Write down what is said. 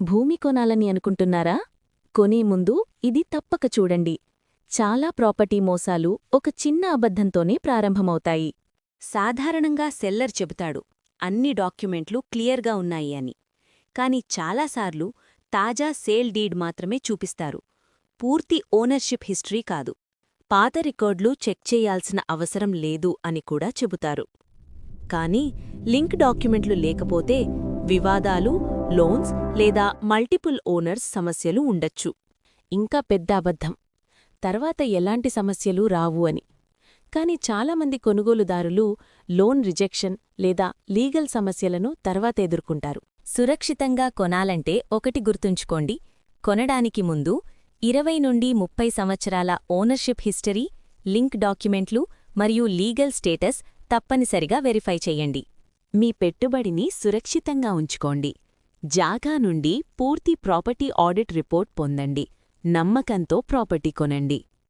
భూమి కొనాలని అనుకుంటున్నారా? కొనే ముందు ఇది తప్పక చూడండి. చాలా ప్రాపర్టీ మోసాలు ఒక చిన్న అబద్ధంతోనే ప్రారంభమవుతాయి. సాధారణంగా సెల్లర్ చెబుతాడు అన్ని డాక్యుమెంట్లు క్లియర్గా ఉన్నాయి అని. కాని చాలాసార్లు తాజా సేల్ డీడ్ మాత్రమే చూపిస్తారు, పూర్తి ఓనర్షిప్ హిస్టరీ కాదు. పాత రికార్డులు చెక్ చేయాల్సిన అవసరం లేదు అని కూడా చెబుతారు. కానీ లింక్ డాక్యుమెంట్లు లేకపోతే వివాదాలు, లోన్స్ లేదా మల్టిపుల్ ఓనర్స్ సమస్యలు ఉండొచ్చు. ఇంకా పెద్ద అబద్ధం, తర్వాత ఎలాంటి సమస్యలు రావు అని. కాని చాలామంది కొనుగోలుదారులు లోన్ రిజెక్షన్ లేదా లీగల్ సమస్యలను తర్వాత ఎదుర్కొంటారు. సురక్షితంగా కొనాలంటే ఒకటి గుర్తుంచుకోండి: కొనడానికి ముందు 20 నుండి 30 సంవత్సరాల ఓనర్షిప్ హిస్టరీ, లింక్ డాక్యుమెంట్లు మరియు లీగల్ స్టేటస్ తప్పనిసరిగా వెరిఫై చెయ్యండి. మీ పెట్టుబడిని సురక్షితంగా ఉంచుకోండి. జాగా నుండి పూర్తి ప్రాపర్టీ ఆడిట్ రిపోర్ట్ పొందండి. నమ్మకంతో ప్రాపర్టీ కొనండి.